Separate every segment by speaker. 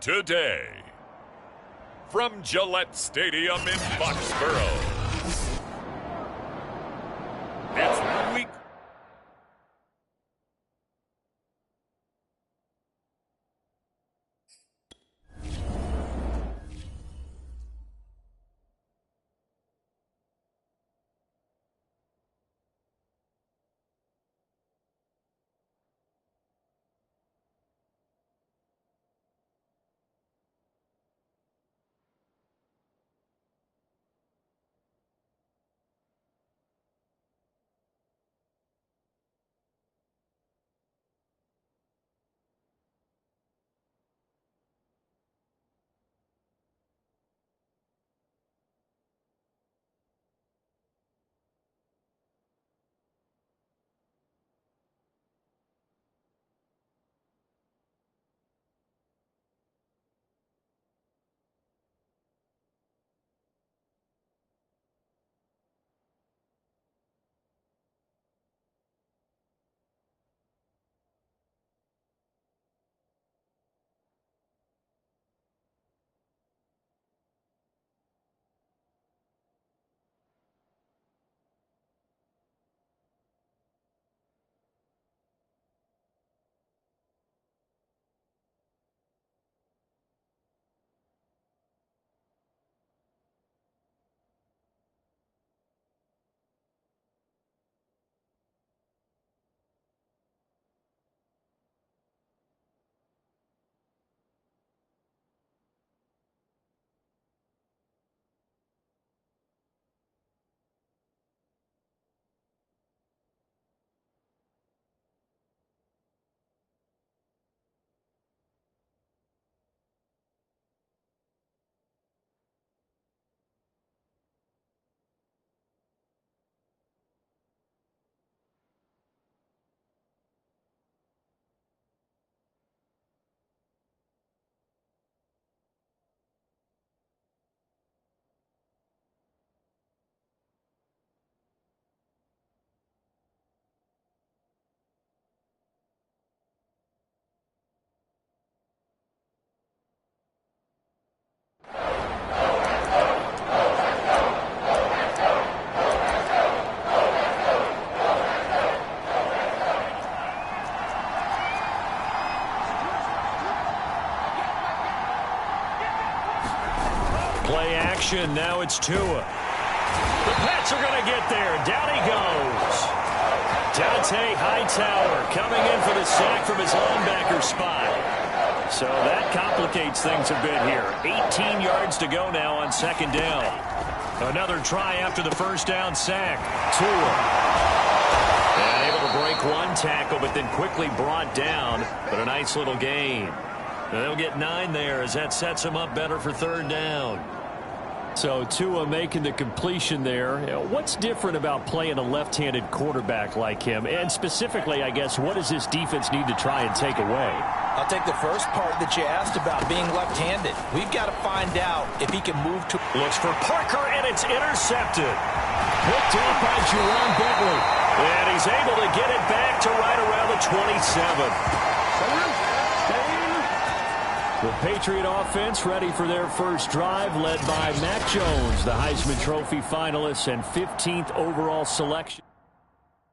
Speaker 1: today. From Gillette Stadium in Foxborough, it's week.
Speaker 2: Play action. Now it's Tua. The Pats are going to get there. Down he goes. Dante Hightower coming in for the sack from his linebacker spot. So that complicates things a bit here. 18 yards to go now on second down. Another try after the first down sack. Tua. And able to break one tackle, but then quickly brought down. But a nice little gain. They'll get 9 there as that sets him up better for third down. So Tua making the completion there. What's different about playing a left-handed quarterback like him? And specifically, I guess, what does this defense need to try and take away?
Speaker 3: I'll take the first part that you asked about being left-handed. We've got to find out if he can move to...
Speaker 2: Looks for Parker, and it's intercepted. Picked up by Jerome Bentley. And he's able to get it back to right around the 27. The Patriot offense ready for their first drive, led by Mac Jones, the Heisman Trophy finalist and 15th overall selection.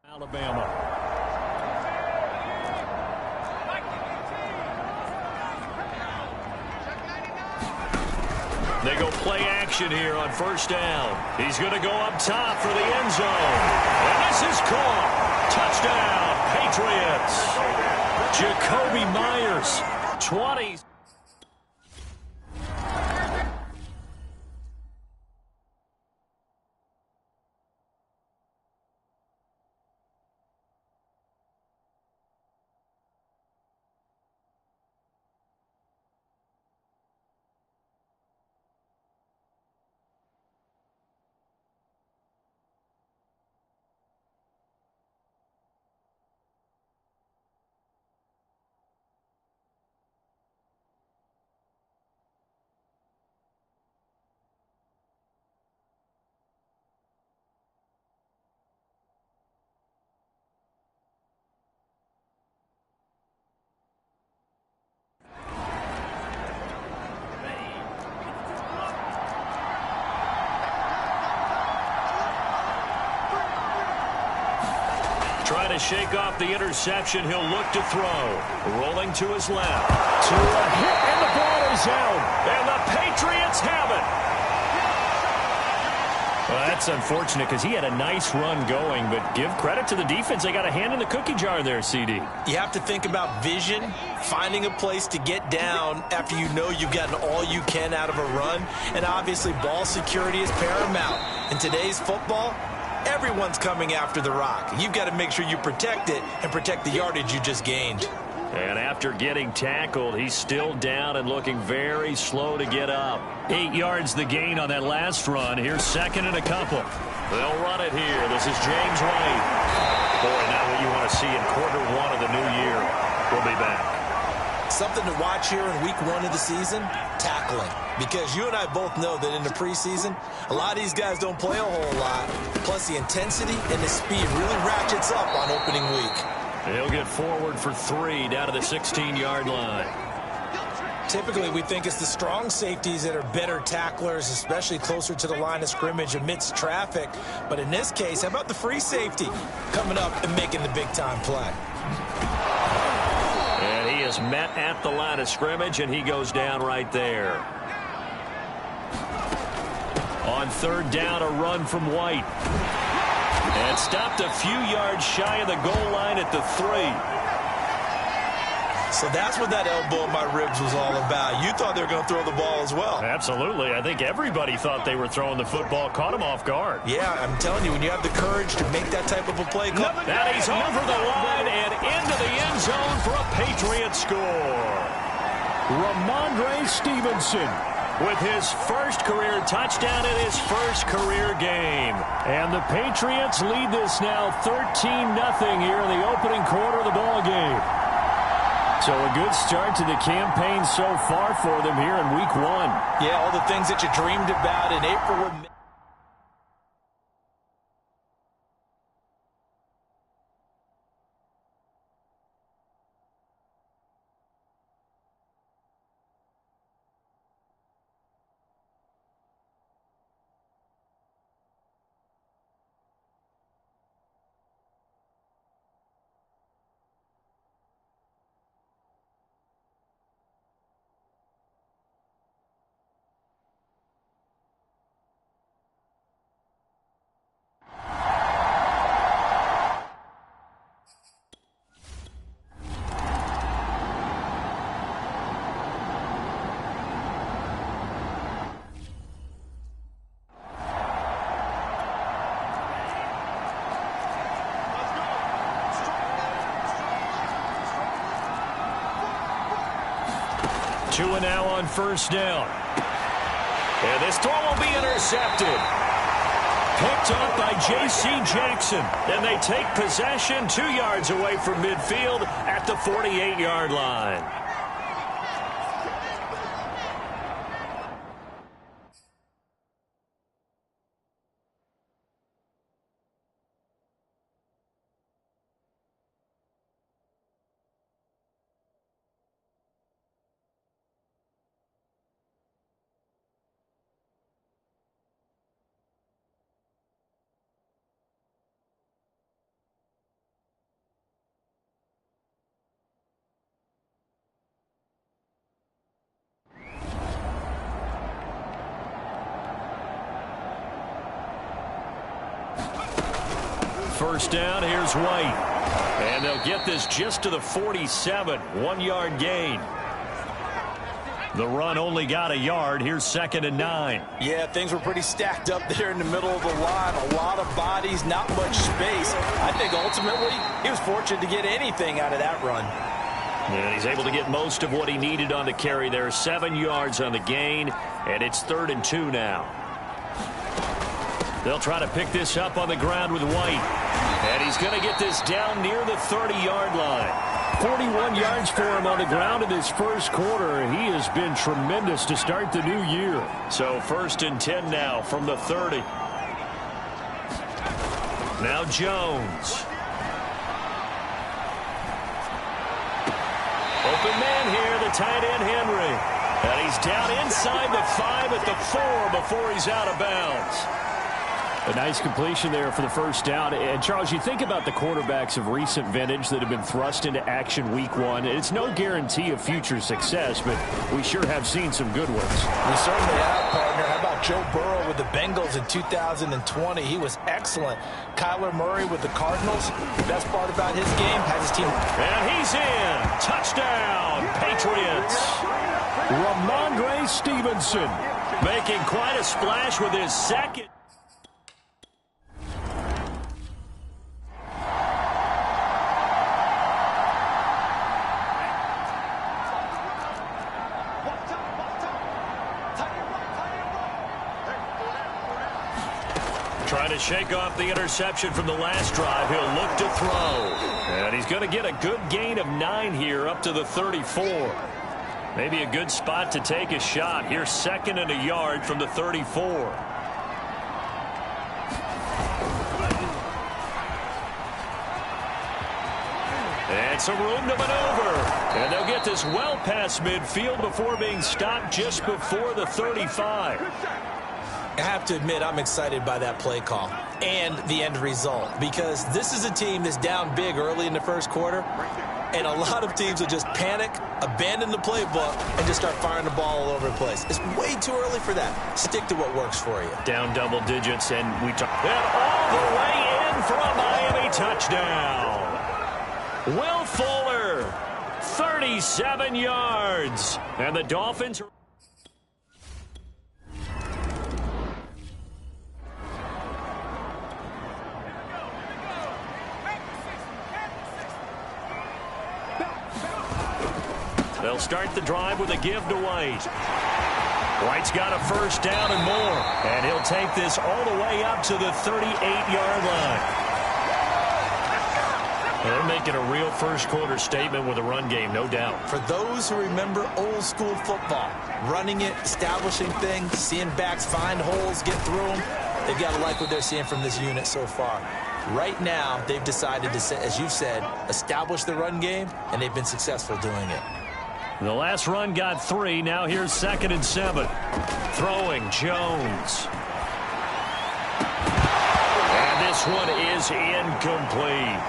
Speaker 2: Alabama. They go play action here on first down. He's going to go up top for the end zone. And this is caught. Touchdown, Patriots. Jacoby Myers, 20. trying to shake off the interception. He'll look to throw. Rolling to his left. To a hit, and the ball is out. And the Patriots have it. Well, that's unfortunate because he had a nice run going, but give credit to the defense. They got a hand in the cookie jar there, CD.
Speaker 3: You have to think about vision, finding a place to get down after you know you've gotten all you can out of a run, and obviously ball security is paramount. In today's football, everyone's coming after the rock. You've got to make sure you protect it and protect the yardage you just gained.
Speaker 2: And after getting tackled, he's still down and looking very slow to get up. 8 yards the gain on that last run. Here's second and a couple. They'll run it here. This is James White. Boy, not what you want to see in quarter one of the new year. We'll be back.
Speaker 3: Something to watch here in week 1 of the season, tackling. Because you and I both know that in the preseason, a lot of these guys don't play a whole lot. Plus the intensity and the speed really ratchets up on opening week.
Speaker 2: He'll get forward for 3 down to the 16-yard line.
Speaker 3: Typically, we think it's the strong safeties that are better tacklers, especially closer to the line of scrimmage amidst traffic. But in this case, how about the free safety coming up and making the big-time play?
Speaker 2: And he is met at the line of scrimmage, and he goes down right there. On third down, a run from White. And stopped a few yards shy of the goal line at the 3.
Speaker 3: So that's what that elbow in my ribs was all about. You thought they were going to throw the ball as well.
Speaker 2: Absolutely. I think everybody thought they were throwing the football. Caught him off guard.
Speaker 3: Yeah, I'm telling you, when you have the courage to make that type of a play.
Speaker 2: And he's over the line and into the end zone for a Patriots score. Ramondre Stevenson with his first career touchdown in his first career game. And the Patriots lead this now 13-0 here in the opening quarter of the ball game. So a good start to the campaign so far for them here in week 1.
Speaker 3: Yeah, all the things that you dreamed about in April and May.
Speaker 2: Two and now on first down. And this throw will be intercepted. Picked up by J.C. Jackson. And they take possession 2 yards away from midfield at the 48-yard line. First down, here's White. And they'll get this just to the 47, 1 yard gain. The run only got a yard. Here's second and 9.
Speaker 3: Yeah, things were pretty stacked up there in the middle of the line. A lot of bodies, not much space. I think ultimately he was fortunate to get anything out of that run.
Speaker 2: And he's able to get most of what he needed on the carry there. 7 yards on the gain, and it's 3rd and 2 now. They'll try to pick this up on the ground with White. And he's going to get this down near the 30-yard line. 41 yards for him on the ground in this first quarter. He has been tremendous to start the new year. So 1st and 10 now from the 30. Now Jones. Open man here, the tight end Henry. And he's down inside the 5 at the 4 before he's out of bounds. A nice completion there for the first down. And, Charles, you think about the quarterbacks of recent vintage that have been thrust into action week one. It's no guarantee of future success, but we sure have seen some good ones.
Speaker 3: We certainly have, partner. How about Joe Burrow with the Bengals in 2020? He was excellent. Kyler Murray with the Cardinals. The best part about his game has his team.
Speaker 2: And he's in. Touchdown, Patriots. Ramondre Stevenson making quite a splash with his second. Trying to shake off the interception from the last drive. He'll look to throw. And he's going to get a good gain of 9 here up to the 34. Maybe a good spot to take a shot. Here's 2nd and a yard from the 34. And some room to maneuver. And they'll get this well past midfield before being stopped just before the 35.
Speaker 3: I have to admit, I'm excited by that play call and the end result, because this is a team that's down big early in the first quarter, and a lot of teams will just panic, abandon the playbook, and just start firing the ball all over the place. It's way too early for that. Stick to what works for you.
Speaker 2: Down double digits, and we talk. And all the way in for a Miami touchdown. Will Fuller, 37 yards. And the Dolphins are... They'll start the drive with a give to White. White's got a first down and more. And he'll take this all the way up to the 38-yard line. They're making a real first-quarter statement with a run game, no doubt.
Speaker 3: For those who remember old-school football, running it, establishing things, seeing backs find holes, get through them, they've got to like what they're seeing from this unit so far. Right now, they've decided to, as you said, establish the run game, and they've been successful doing it.
Speaker 2: The last run got 3. Now here's 2nd and 7. Throwing Jones. And this one is incomplete.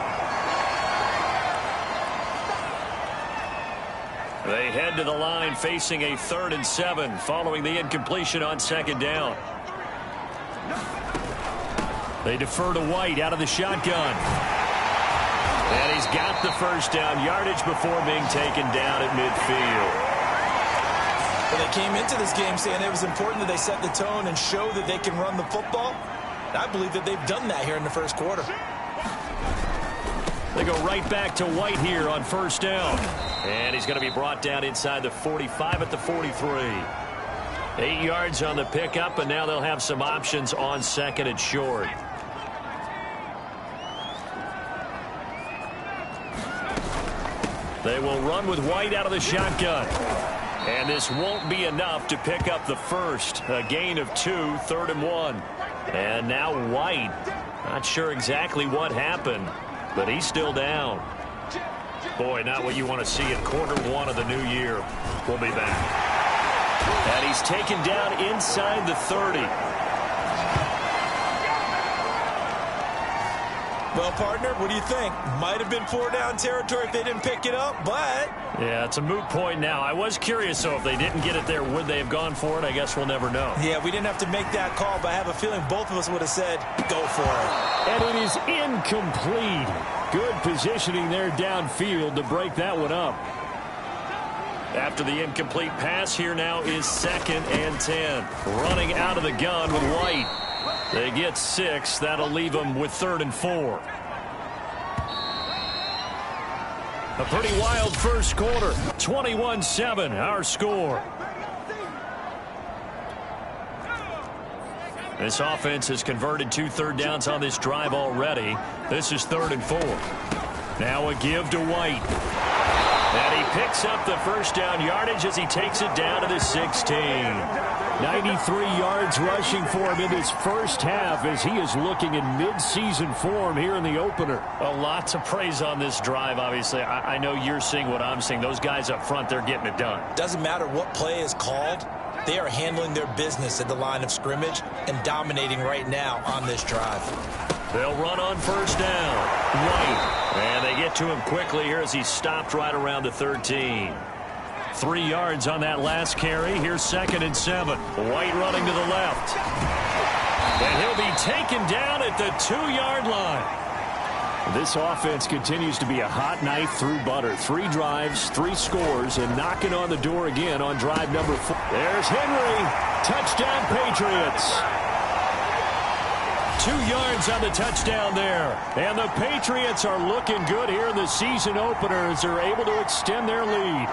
Speaker 2: They head to the line facing a 3rd and 7 following the incompletion on 2nd down. They defer to White out of the shotgun. And he's got the first down yardage before being taken down at midfield.
Speaker 3: Well, they came into this game saying it was important that they set the tone and show that they can run the football. And I believe that they've done that here in the first quarter.
Speaker 2: They go right back to White here on first down. And he's going to be brought down inside the 45 at the 43. 8 yards on the pickup, and now they'll have some options on 2nd and short. They will run with White out of the shotgun. And this won't be enough to pick up the first. A gain of 2, 3rd and 1. And now White. Not sure exactly what happened, but he's still down. Boy, not what you want to see in quarter 1 of the new year. We'll be back. And he's taken down inside the 30.
Speaker 3: Well, partner, what do you think? Might have been 4-down territory if they didn't pick it up, but...
Speaker 2: Yeah, it's a moot point now. I was curious, so if they didn't get it there, would they have gone for it? I guess we'll never know.
Speaker 3: Yeah, we didn't have to make that call, but I have a feeling both of us would have said, go for it.
Speaker 2: And it is incomplete. Good positioning there downfield to break that one up. After the incomplete pass, here now is 2nd and 10. Running out of the gun with White. They get 6. That'll leave them with 3rd and 4. A pretty wild first quarter. 21-7, our score. This offense has converted 2 third downs on this drive already. This is 3rd and 4. Now a give to White. And he picks up the first down yardage as he takes it down to the 16. 93 yards rushing for him in this first half as he is looking in mid-season form here in the opener. A lot to praise on this drive, obviously. I know you're seeing what I'm seeing. Those guys up front, they're getting it done.
Speaker 3: Doesn't matter what play is called. They are handling their business at the line of scrimmage and dominating right now on this drive.
Speaker 2: They'll run on first down. White. And they get to him quickly here as he stopped right around the 13. 3 yards on that last carry. Here's 2nd and 7. White running to the left. And he'll be taken down at the 2-yard line. This offense continues to be a hot knife through butter. 3 drives, 3 scores, and knocking on the door again on drive number 4. There's Henry. Touchdown, Patriots. 2 yards on the touchdown there. And the Patriots are looking good here in the season opener as they're able to extend their lead.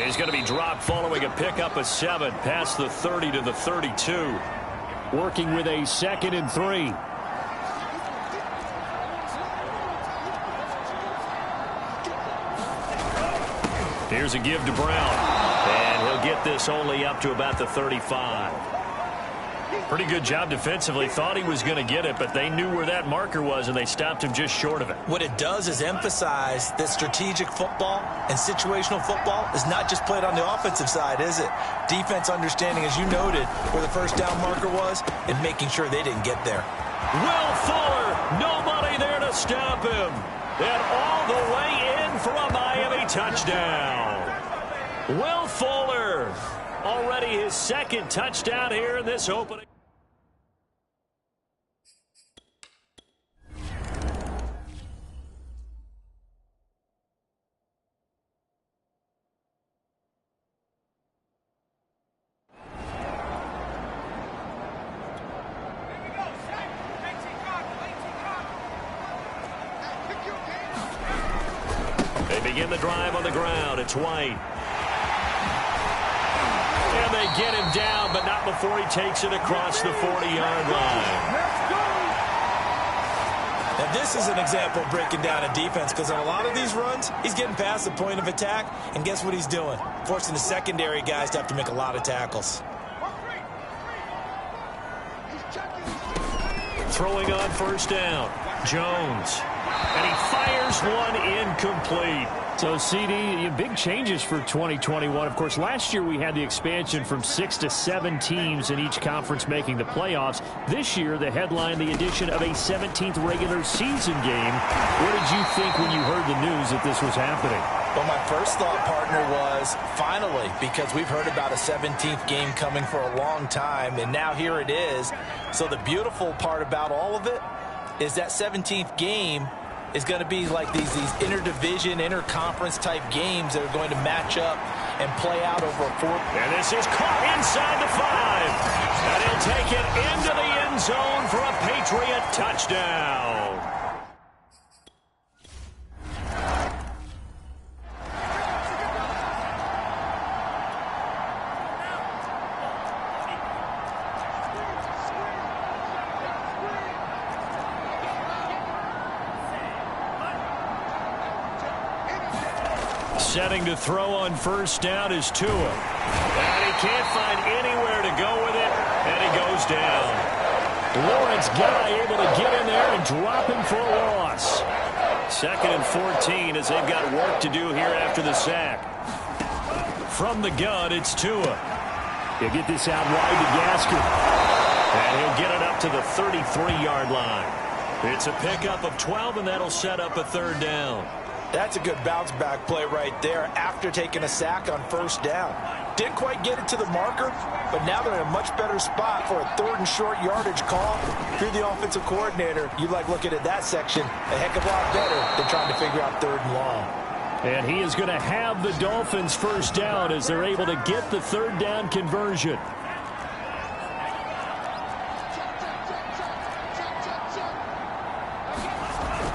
Speaker 2: He's going to be dropped following a pickup of 7 past the 30 to the 32. Working with a 2nd and 3. Here's a give to Brown. And he'll get this only up to about the 35. Pretty good job defensively. Thought he was going to get it, but they knew where that marker was, and they stopped him just short of it.
Speaker 3: What it does is emphasize that strategic football and situational football is not just played on the offensive side, is it? Defense understanding, as you noted, where the first down marker was and making sure they didn't get there.
Speaker 2: Will Fuller, nobody there to stop him. And all the way in for a Miami touchdown. Will Fuller, already his 2nd touchdown here in this opening. They begin the drive on the ground. It's White. And they get him down, but not before he takes it across the 40-yard line.
Speaker 3: Now, this is an example of breaking down a defense, because on a lot of these runs, he's getting past the point of attack, and guess what he's doing? Forcing the secondary guys to have to make a lot of tackles.
Speaker 2: Throwing on first down, Jones. And he fires one incomplete. So, CD, big changes for 2021. Of course, last year we had the expansion from 6 to 7 teams in each conference making the playoffs. This year, the headline, the addition of a 17th regular season game. What did you think when you heard the news that this was happening?
Speaker 3: Well, my first thought, partner, was finally, because we've heard about a 17th game coming for a long time, and now here it is. So the beautiful part about all of it is that 17th game is going to be like these interdivision, interconference type games that are going to match up and play out over a 4.
Speaker 2: And this is caught inside the 5. And he'll take it into the end zone for a Patriot touchdown. Setting to throw on first down is Tua. And he can't find anywhere to go with it, and he goes down. Lawrence Guy able to get in there and drop him for a loss. 2nd and 14 as they've got work to do here after the sack. From the gun, it's Tua. He'll get this out wide to Gaskell. And he'll get it up to the 33-yard line. It's a pickup of 12, and that'll set up a 3rd down.
Speaker 3: That's a good bounce-back play right there after taking a sack on first down. Didn't quite get it to the marker, but now they're in a much better spot for a 3rd and short yardage call. If you're the offensive coordinator, you like looking at that section a heck of a lot better than trying to figure out 3rd and long.
Speaker 2: And he is going to have the Dolphins first down as they're able to get the 3rd down conversion.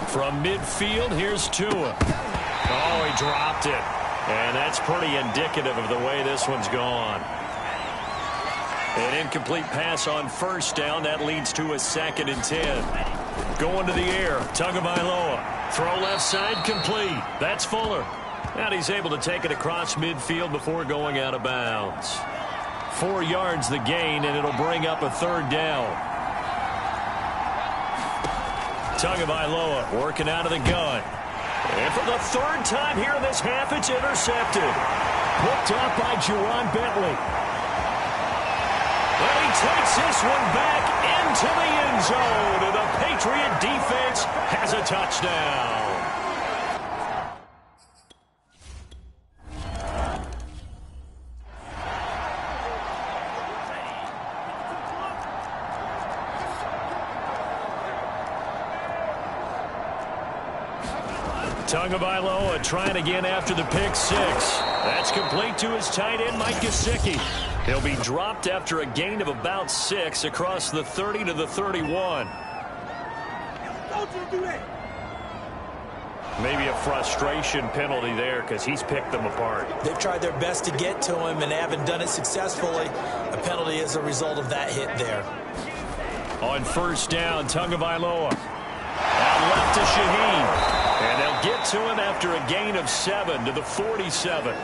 Speaker 2: From midfield, here's Tua. Oh, he dropped it. And that's pretty indicative of the way this one's gone. An incomplete pass on first down. That leads to a 2nd and 10. Going to the air. Tagovailoa. Throw left side complete. That's Fuller. And he's able to take it across midfield before going out of bounds. 4 yards the gain, and it'll bring up a third down. Tagovailoa working out of the gun. And for the third time here in this half, it's intercepted. Picked up by Juwan Bentley. And he takes this one back into the end zone. And the Patriot defense has a touchdown. Tagovailoa trying again after the pick six. That's complete to his tight end, Mike Gesicki. He'll be dropped after a gain of about 6 across the 30 to the 31. Maybe a frustration penalty there because he's picked them apart.
Speaker 3: They've tried their best to get to him and haven't done it successfully. A penalty is a result of that hit there.
Speaker 2: On first down, Tagovailoa. Out left to Shaheen. And they'll get to him after a gain of 7 to the 47.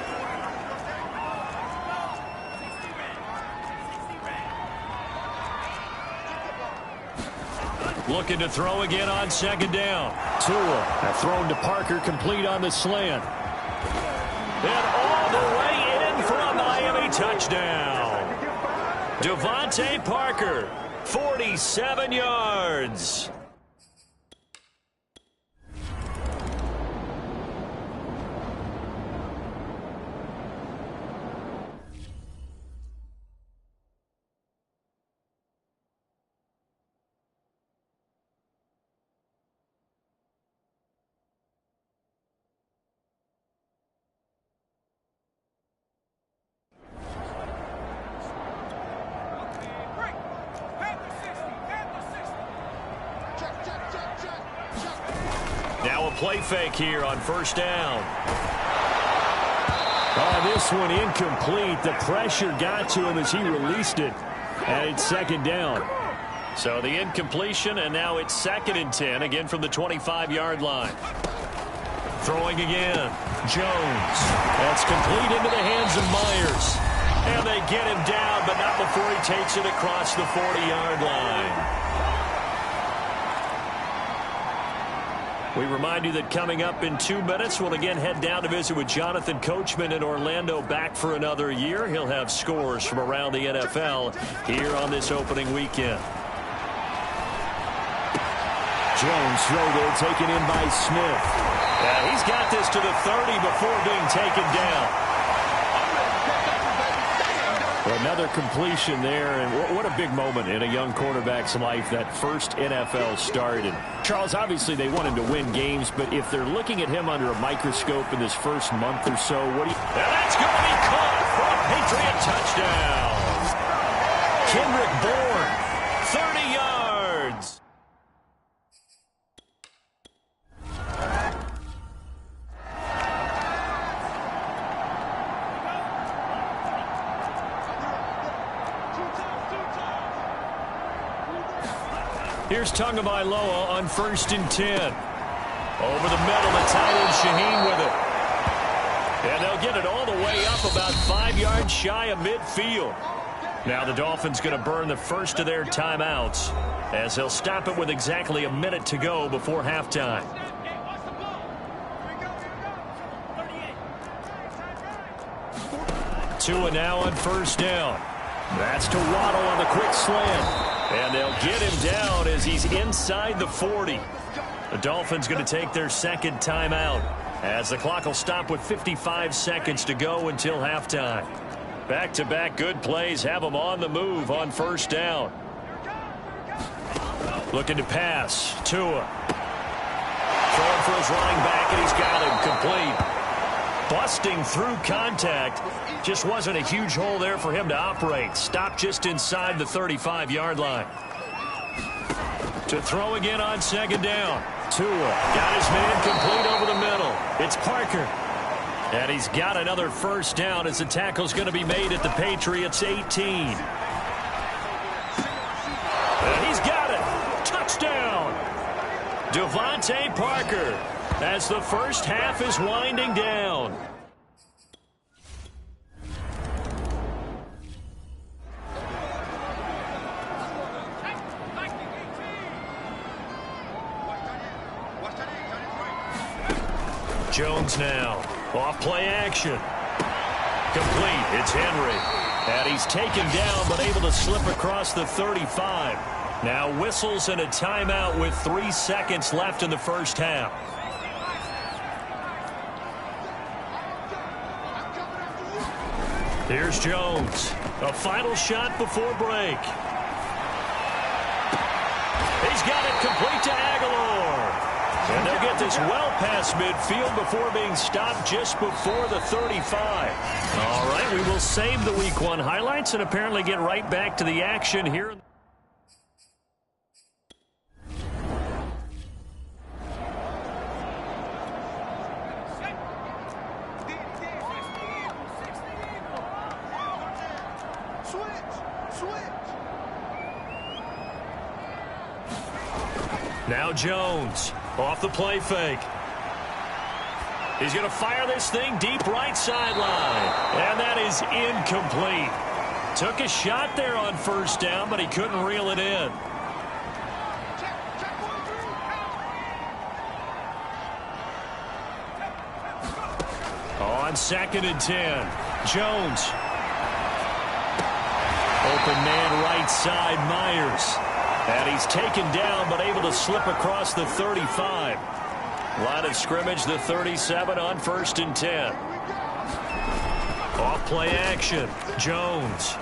Speaker 2: Looking to throw again on second down. Tua thrown to Parker, complete on the slant. And all the way in for a Miami touchdown. Devontae Parker, 47 yards. Now a play fake here on first down. Oh, this one incomplete. The pressure got to him as he released it. And it's second down. So the incompletion, and now it's 2nd and 10, again from the 25-yard line. Throwing again. Jones. That's complete into the hands of Myers. And they get him down, but not before he takes it across the 40-yard line. We remind you that coming up in 2 minutes, we'll again head down to visit with Jonathan Coachman in Orlando, back for another year. He'll have scores from around the NFL here on this opening weekend. Jones throw there, taken in by Smith. Yeah, he's got this to the 30 before being taken down. Another completion there, and what a big moment in a young quarterback's life, that first NFL start. And Charles, obviously they want him to win games, but if they're looking at him under a microscope in this first month or so, what do you... And that's going to be caught for a Patriot touchdown. Kendrick Bourne, 30 yards. Here's Tagovailoa on 1st and 10. Over the middle, the tight end Shaheen with it. And they'll get it all the way up about 5 yards shy of midfield. Now the Dolphins going to burn the first of their timeouts as they'll stop it with exactly a minute to go before halftime. Tua now on first down. That's to Waddle on the quick slant. And they'll get him down as he's inside the 40. The Dolphins going to take their second timeout as the clock will stop with 55 seconds to go until halftime. Back-to-back good plays have them on the move on first down. Looking to pass. Tua. Throwing for his running back, and he's got him complete. Busting through contact. Just wasn't a huge hole there for him to operate. Stopped just inside the 35-yard line. To throw again on second down. Tua got his man complete over the middle. It's Parker. And he's got another first down as the tackle's going to be made at the Patriots 18. And he's got it. Touchdown. Devontae Parker. as the first half is winding down. Jones now, off play action. Complete, it's Henry. And he's taken down but able to slip across the 35. Now whistles and a timeout with 3 seconds left in the first half. Here's Jones. A final shot before break. He's got it complete to Aguilar. And they'll get this well past midfield before being stopped just before the 35. All right, we will save the Week 1 highlights and apparently get right back to the action here. Now Jones. Off the play fake. He's going to fire this thing deep right sideline. And that is incomplete. Took a shot there on first down, but he couldn't reel it in. On 2nd and 10. Jones. Open man right side, Myers. And he's taken down but able to slip across the 35. Line of scrimmage, the 37 on 1st and 10. Off play action. Jones.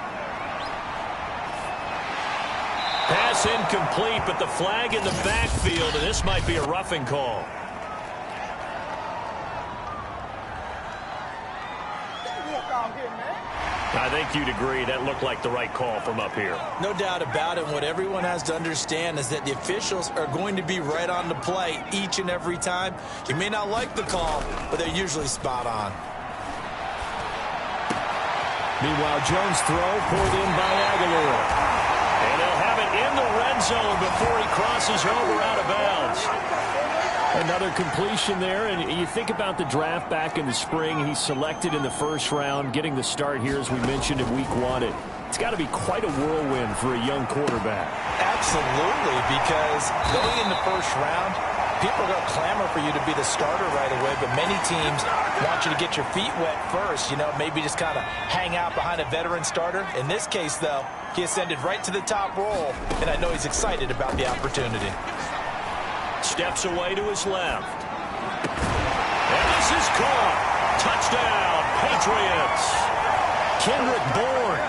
Speaker 2: Pass incomplete, but the flag in the backfield, and this might be a roughing call. I think you'd agree that looked like the right call from up here.
Speaker 3: No doubt about it. What everyone has to understand is that the officials are going to be right on the play each and every time. You may not like the call, but they're usually spot on.
Speaker 2: Meanwhile, Jones' throw pulled in by Aguilar. And he'll have it in the red zone before he crosses over out of bounds. Another completion there, and you think about the draft back in the spring. He's selected in the first round, getting the start here, as we mentioned, in Week 1. It's got to be quite a whirlwind for a young quarterback.
Speaker 3: Absolutely, because going in the first round, people are going to clamor for you to be the starter right away, but many teams want you to get your feet wet first, maybe just kind of hang out behind a veteran starter. In this case, though, he ascended right to the top role, and I know he's excited about the opportunity.
Speaker 2: Steps away to his left. And this is caught. Touchdown, Patriots. Kendrick Bourne,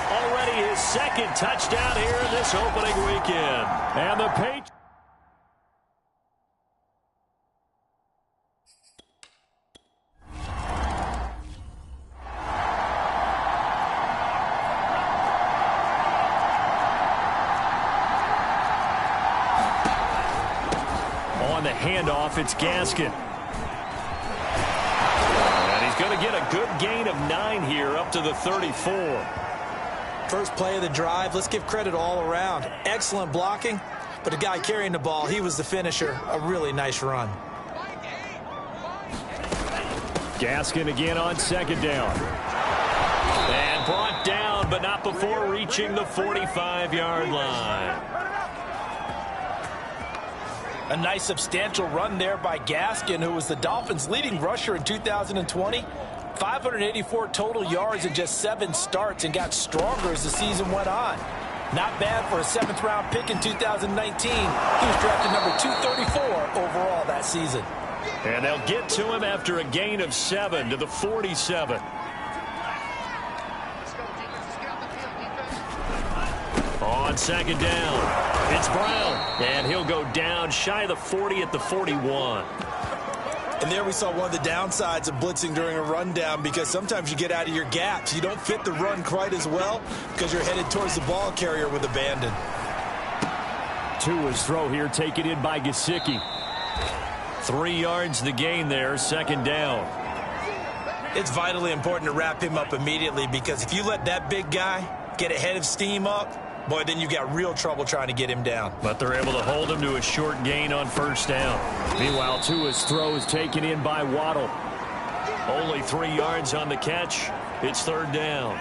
Speaker 2: already his 2nd touchdown here in this opening weekend. And the Patriots. Handoff, it's Gaskin. And he's going to get a good gain of 9 here up to the 34.
Speaker 3: First play of the drive, let's give credit all around. Excellent blocking, but the guy carrying the ball, he was the finisher. A really nice run.
Speaker 2: Gaskin again on 2nd down. And brought down, but not before reaching the 45-yard line.
Speaker 3: A nice substantial run there by Gaskin, who was the Dolphins' leading rusher in 2020. 584 total yards in just 7 starts and got stronger as the season went on. Not bad for a 7th-round pick in 2019. He was drafted number 234 overall that season.
Speaker 2: And they'll get to him after a gain of 7 to the 47. On 2nd down, it's Brown, and he'll go down shy of the 40 at the 41.
Speaker 3: And there we saw one of the downsides of blitzing during a rundown, because sometimes you get out of your gaps. You don't fit the run quite as well because you're headed towards the ball carrier with abandon.
Speaker 2: Tua's throw here taken in by Gesicki. 3 yards the gain there, 2nd down.
Speaker 3: It's vitally important to wrap him up immediately, because if you let that big guy get a head of steam up, boy, then you got real trouble trying to get him down.
Speaker 2: But they're able to hold him to a short gain on first down. Meanwhile, Tua's throw is taken in by Waddle. Only 3 yards on the catch. It's third down.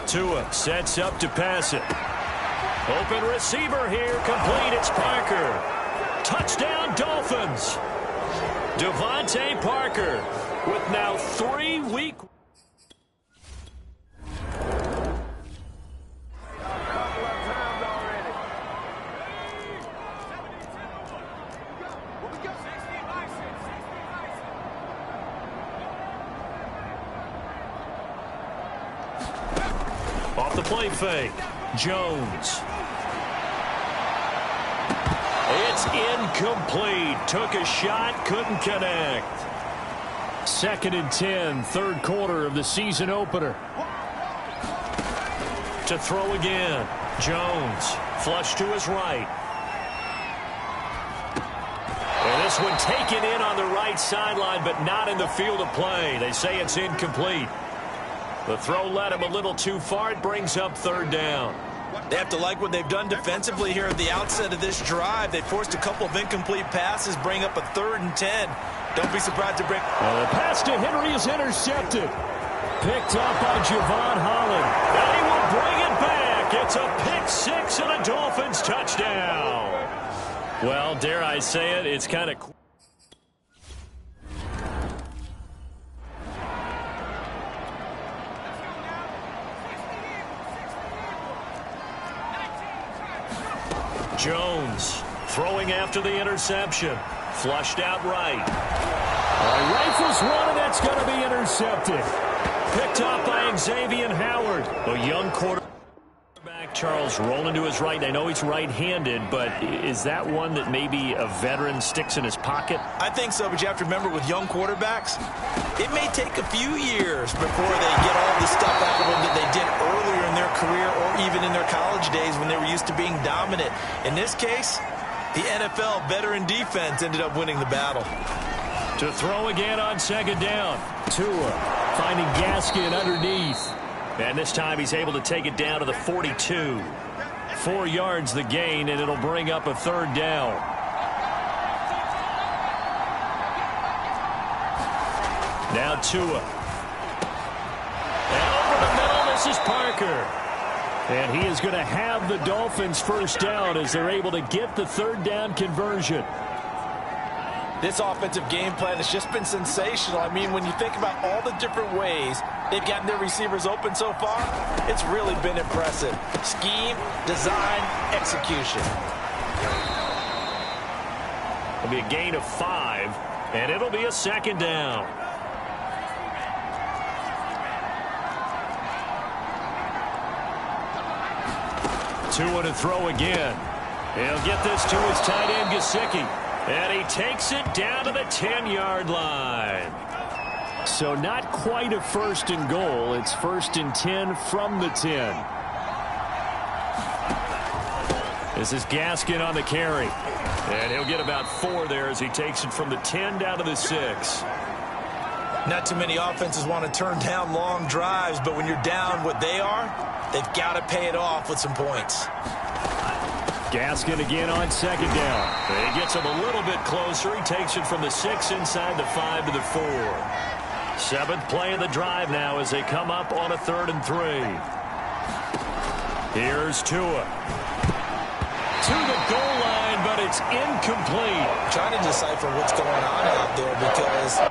Speaker 2: Tua sets up to pass it. Open receiver here, complete. It's Parker. Touchdown, Dolphins. Devontae Parker with now 3 week. Off the play fake, Jones. It's incomplete. Took a shot, couldn't connect. 2nd and 10, third quarter of the season opener. To throw again, Jones. Flush to his right. And this one taken in on the right sideline, but not in the field of play. They say it's incomplete. The throw led him a little too far. It brings up third down.
Speaker 3: They have to like what they've done defensively here at the outset of this drive. They forced a couple of incomplete passes, bring up a 3rd and 10. Don't be surprised to break.
Speaker 2: The pass to Henry is intercepted. Picked up by Javon Holland. And he will bring it back. It's a pick 6 and a Dolphins touchdown. Well, dare I say it, it's kind of cool. Jones throwing after the interception. Flushed out right. Rifles one, and that's going to be intercepted. Picked up by Xavier Howard. A young quarterback, Charles, rolling to his right. I know he's right-handed, but is that one that maybe a veteran sticks in his pocket?
Speaker 3: I think so, but you have to remember with young quarterbacks, it may take a few years before they get all the stuff out of them that they did earlier in their career or even in their college days when they were used to being dominant. In this case, the NFL veteran defense ended up winning the battle.
Speaker 2: To throw again on 2nd down. Tua finding Gaskin underneath. And this time he's able to take it down to the 42. 4 yards the gain, and it'll bring up a third down. Now Tua. And over the middle, this is Parker. And he is going to have the Dolphins first down as they're able to get the third down conversion.
Speaker 3: This offensive game plan has just been sensational. I mean, when you think about all the different ways they've gotten their receivers open so far, it's really been impressive. Scheme, design, execution.
Speaker 2: It'll be a gain of 5, and it'll be a 2nd down. Tua to throw again. He'll get this to his tight end, Gesicki. And he takes it down to the 10-yard line. So not quite a 1st and goal. It's 1st and 10 from the 10. This is Gaskin on the carry. And he'll get about 4 there as he takes it from the 10 down to the 6.
Speaker 3: Not too many offenses want to turn down long drives, but when you're down what they are, they've got to pay it off with some points.
Speaker 2: Gaskin again on 2nd down. He gets him a little bit closer. He takes it from the 6 inside the 5 to the 4. 7th play of the drive now as they come up on a 3rd and 3. Here's Tua. To the goal line, but it's incomplete.
Speaker 3: I'm trying to decipher what's going on out there because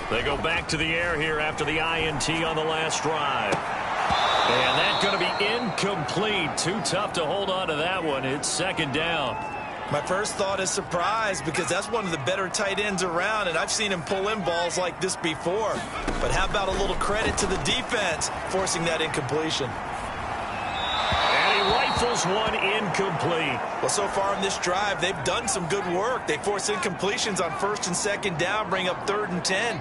Speaker 2: they go back to the air here after the INT on the last drive. And that's going to be incomplete. Too tough to hold on to that one. It's 2nd down.
Speaker 3: my first thought is surprise because that's one of the better tight ends around, and I've seen him pull in balls like this before. But how about a little credit to the defense forcing that incompletion?
Speaker 2: And he rifles rifles one incomplete.
Speaker 3: Well, so far in this drive, they've done some good work. They force incompletions on 1st and 2nd down, bring up 3rd and 10.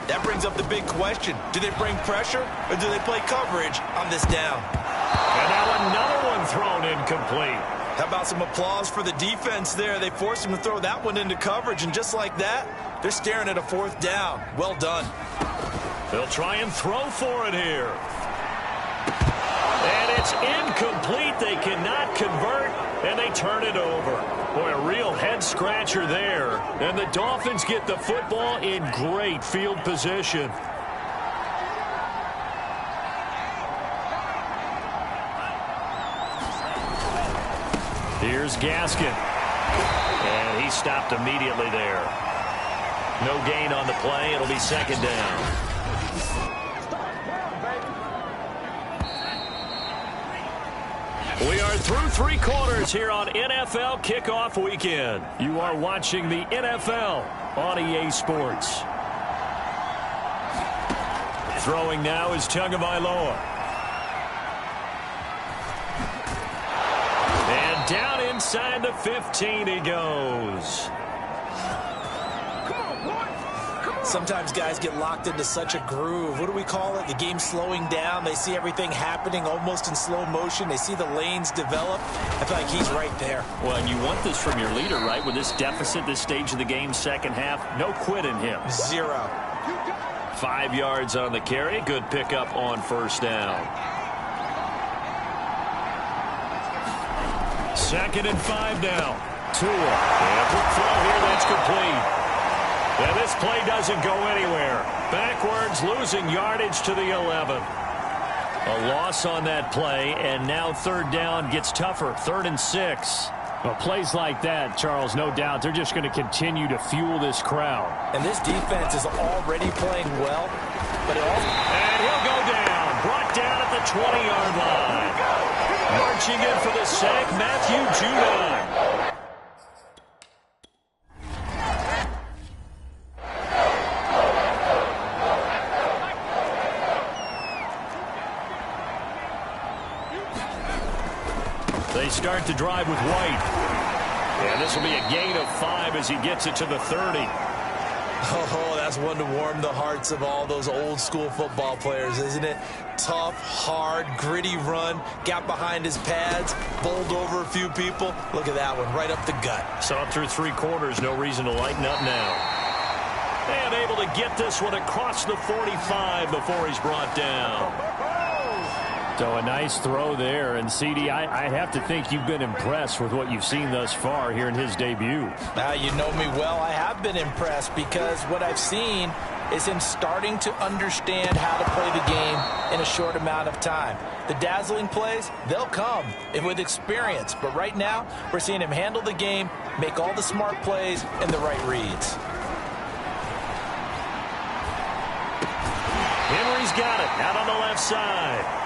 Speaker 3: That brings up the big question. Do they bring pressure or do they play coverage on this down?
Speaker 2: And now another one thrown incomplete.
Speaker 3: How about some applause for the defense there? They forced him to throw that one into coverage, and just like that, they're staring at a 4th down. Well done.
Speaker 2: They'll try and throw for it here. And it's incomplete. They cannot convert, and they turn it over. Boy, a real head-scratcher there. And the Dolphins get the football in great field position. Here's Gaskin. And he stopped immediately there. No gain on the play. It'll be 2nd down. We are through 3 quarters here on NFL Kickoff Weekend. You are watching the NFL on EA Sports. Throwing now is Tagovailoa. And down inside the 15 he goes.
Speaker 3: Sometimes guys get locked into such a groove. What do we call it? The game's slowing down. They see everything happening almost in slow motion. They see the lanes develop. I feel like he's right there.
Speaker 2: Well, and you want this from your leader, right? With this deficit, this stage of the game, 2nd half, no quit in him.
Speaker 3: 0.
Speaker 2: 5 yards on the carry. Good pickup on 1st down. 2nd and 5 now. Tua. And quick throw here, that's complete. And this play doesn't go anywhere. Backwards, losing yardage to the 11. A loss on that play, and now 3rd down gets tougher. 3rd and 6. Well, plays like that, Charles, no doubt, they're just going to continue to fuel this crowd.
Speaker 3: And this defense is already playing well, but it also...
Speaker 2: And he'll go down. Brought down at the 20-yard line. Marching in for the sack, Matthew Judon. They start the drive with White. And this will be a gain of 5 as he gets it to the 30.
Speaker 3: Oh, that's one to warm the hearts of all those old school football players, isn't it? Tough, hard, gritty run. Got behind his pads, bowled over a few people. Look at that one, right up the gut.
Speaker 2: So up through 3 quarters, no reason to lighten up now. And able to get this one across the 45 before he's brought down. So a nice throw there. And, CD, I have to think you've been impressed with what you've seen thus far here in his debut.
Speaker 3: Now, you know me well. I have been impressed because what I've seen is him starting to understand how to play the game in a short amount of time. The dazzling plays, they'll come with experience. But right now, we're seeing him handle the game, make all the smart plays, and the right reads.
Speaker 2: Henry's got it out on the left side.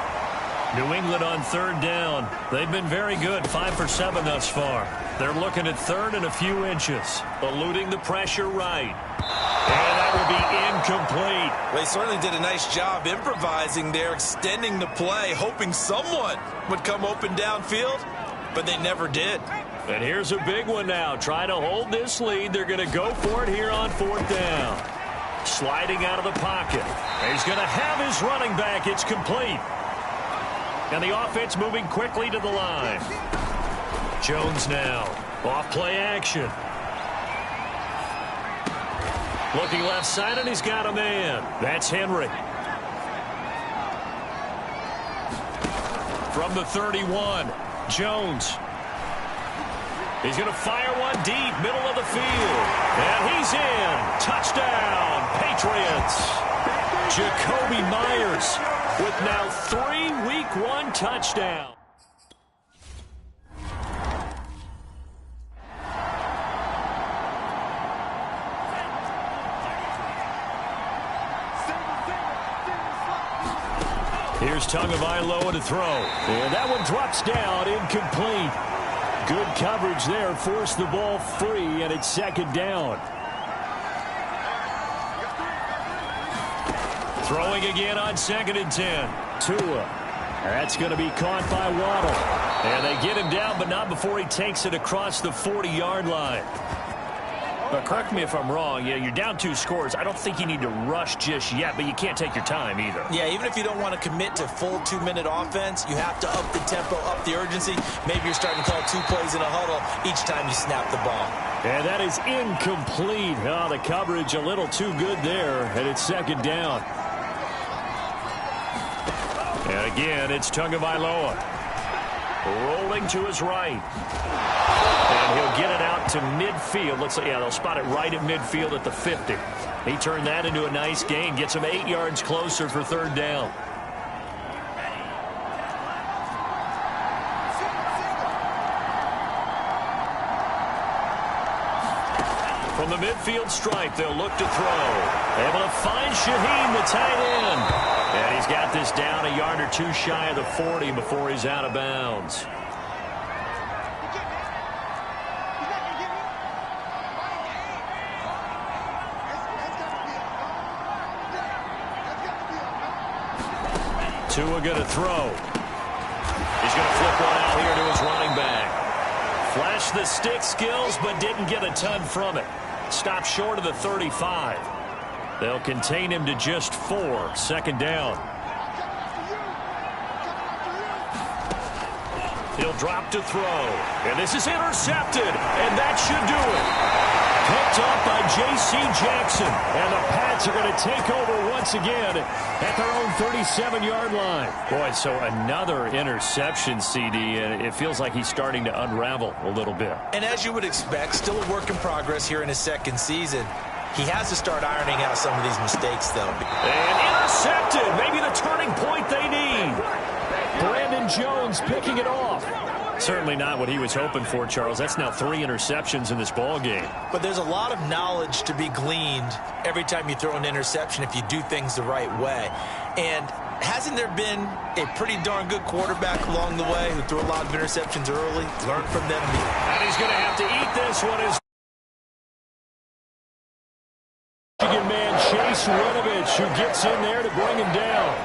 Speaker 2: New England on 3rd down. They've been very good, 5 for 7 thus far. They're looking at 3rd and a few inches, eluding the pressure right. And that will be incomplete.
Speaker 3: Well, they certainly did a nice job improvising there, extending the play, hoping someone would come open downfield, but they never did.
Speaker 2: And here's a big one now. Trying to hold this lead. They're going to go for it here on 4th down. Sliding out of the pocket. He's going to have his running back. It's complete. And the offense moving quickly to the line. Jones now. Off play action. Looking left side, and he's got a man. That's Henry. From the 31, Jones. He's going to fire one deep, middle of the field. And he's in. Touchdown, Patriots. Jacoby Myers with now 3 Week 1 touchdowns. Here's Tagovailoa to throw. And that one drops down, incomplete. Good coverage there, forced the ball free, and it's 2nd down. Throwing again on 2nd and 10. Tua. That's going to be caught by Waddle. And they get him down, but not before he takes it across the 40-yard line. But correct me if I'm wrong. Yeah, you're down 2 scores. I don't think you need to rush just yet, but you can't take your time either.
Speaker 3: Yeah, even if you don't want to commit to full 2-minute offense, you have to up the tempo, up the urgency. Maybe you're starting to call 2 plays in a huddle each time you snap the ball.
Speaker 2: And that is incomplete. Oh, the coverage a little too good there, and it's 2nd down. And again, it's Tagovailoa. Rolling to his right. And he'll get it out to midfield. Let's say, yeah, they'll spot it right at midfield at the 50. He turned that into a nice gain. Gets him 8 yards closer for 3rd down. From the midfield stripe, they'll look to throw. Able to find Shaheen, the tight end. And he's got this down a yard or 2 shy of the 40 before he's out of bounds. Tua going to throw. He's going to flip one out here to his running back. Flashed the stick skills, but didn't get a ton from it. Stopped short of the 35. They'll contain him to just 4. 2nd down. He'll drop to throw. And this is intercepted. And that should do it. Picked up by J.C. Jackson. And the Pats are going to take over once again at their own 37-yard line. Boy, so another interception, CD, and it feels like he's starting to unravel a little bit.
Speaker 3: And as you would expect, still a work in progress here in his 2nd season. He has to start ironing out some of these mistakes, though.
Speaker 2: And intercepted. Maybe the turning point they need. Brandon Jones picking it off. Certainly not what he was hoping for, Charles. That's now 3 interceptions in this ball game.
Speaker 3: But there's a lot of knowledge to be gleaned every time you throw an interception if you do things the right way. And hasn't there been a pretty darn good quarterback along the way who threw a lot of interceptions early? Learn from them.
Speaker 2: And he's going to have to eat this one. Is Michigan man Chase Winovich, who gets in there to bring him down.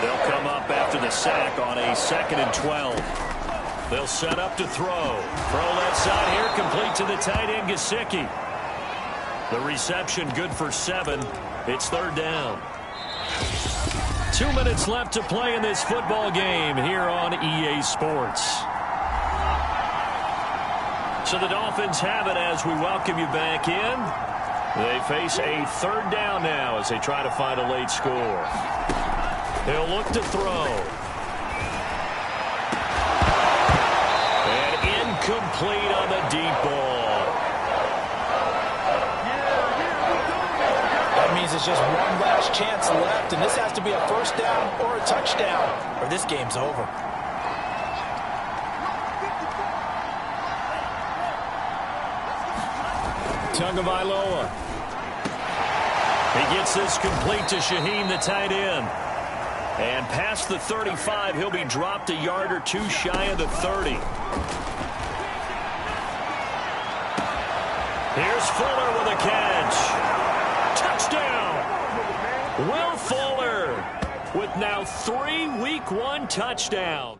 Speaker 2: They'll come up after the sack on a 2nd and 12. They'll set up to throw. Throw left side here, complete to the tight end, Gesicki. The reception good for 7. It's 3rd down. 2 minutes left to play in this football game here on EA Sports. So the Dolphins have it as we welcome you back in. They face a 3rd down now as they try to find a late score. They'll look to throw. Complete on the deep ball.
Speaker 3: That means it's just one last chance left, and this has to be a 1st down or a touchdown, or this game's over.
Speaker 2: Tagovailoa. He gets this complete to Shaheen, the tight end. And past the 35, he'll be dropped a yard or 2 shy of the 30. Here's Fuller with a catch. Touchdown. Will Fuller with now 3 Week 1 touchdowns.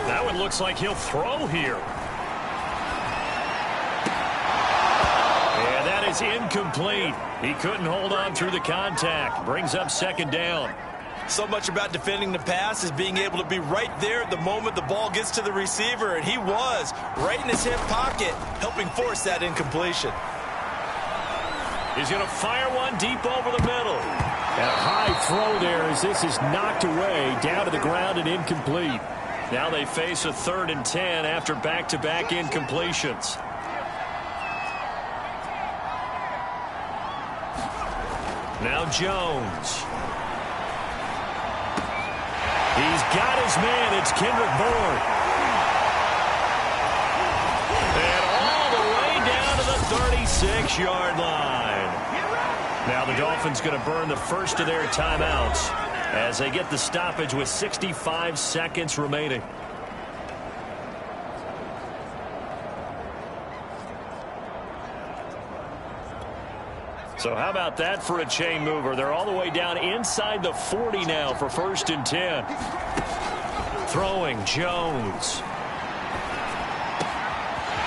Speaker 2: That one looks like he'll throw here. And that is incomplete. He couldn't hold on through the contact. Brings up 2nd down.
Speaker 3: So much about defending the pass is being able to be right there at the moment the ball gets to the receiver, and he was right in his hip pocket, helping force that incompletion.
Speaker 2: He's going to fire one deep over the middle. And a high throw there as this is knocked away, down to the ground and incomplete. Now they face a 3rd and 10 after back-to-back incompletions. Now Jones. He's got his man. It's Kendrick Bourne. And all the way down to the 36-yard line. Now the Dolphins going to burn the first of their timeouts as they get the stoppage with 65 seconds remaining. So how about that for a chain mover? They're all the way down inside the 40 now for 1st and 10. Throwing, Jones.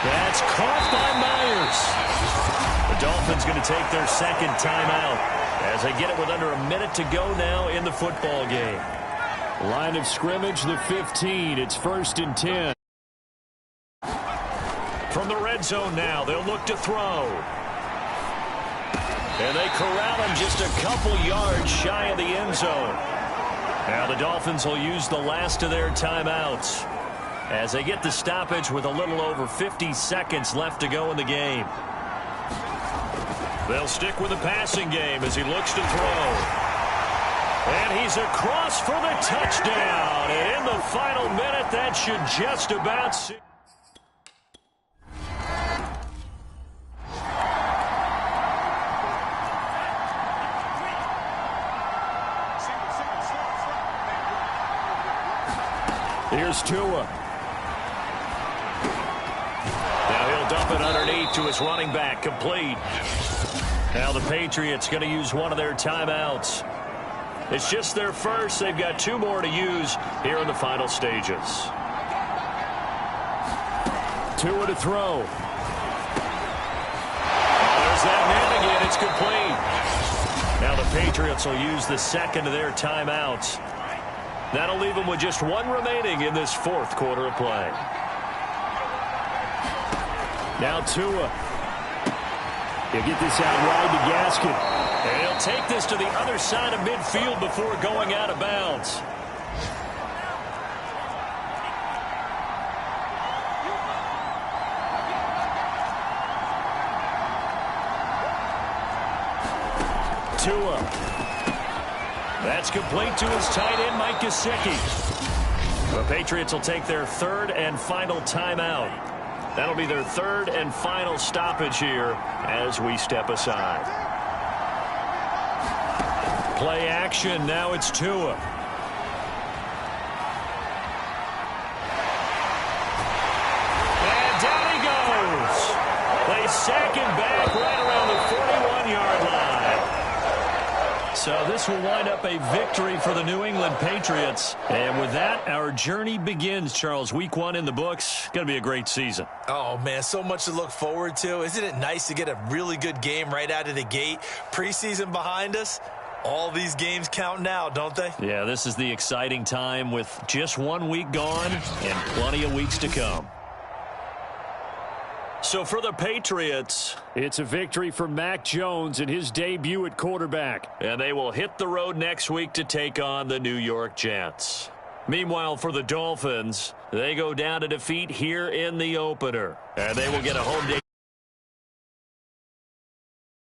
Speaker 2: That's caught by Myers. The Dolphins going to take their second timeout as they get it with under a minute to go now in the football game. Line of scrimmage, the 15. It's 1st and 10. From the red zone now, they'll look to throw. And they corral him just a couple yards shy of the end zone. Now the Dolphins will use the last of their timeouts as they get the stoppage with a little over 50 seconds left to go in the game. They'll stick with the passing game as he looks to throw. And he's across for the touchdown. And in the final minute, that should just about see. Here's Tua. Now he'll dump it underneath to his running back, complete. Now the Patriots going to use one of their timeouts. It's just their first. They've got 2 more to use here in the final stages. Tua to throw. There's that man again. It's complete. Now the Patriots will use the second of their timeouts. That'll leave them with just 1 remaining in this 4th quarter of play. Now Tua. He'll get this out wide to Gaskin. And he'll take this to the other side of midfield before going out of bounds. Tua. That's complete to his tight end, Mike Gesicki. The Patriots will take their 3rd and final timeout. That'll be their 3rd and final stoppage here as we step aside. Play action. Now it's Tua. And down he goes. They sack him back right around the 41-yard line. So this will wind up a victory for the New England Patriots. And with that, our journey begins, Charles. Week 1 in the books. Going to be a great season.
Speaker 3: Oh, man, so much to look forward to. Isn't it nice to get a really good game right out of the gate? Preseason behind us. All these games count now, don't they?
Speaker 2: Yeah, this is the exciting time with just 1 week gone and plenty of weeks to come. So for the Patriots, it's a victory for Mac Jones in his debut at quarterback. And they will hit the road next week to take on the New York Jets. Meanwhile, for the Dolphins, they go down to defeat here in the opener. And they will get a home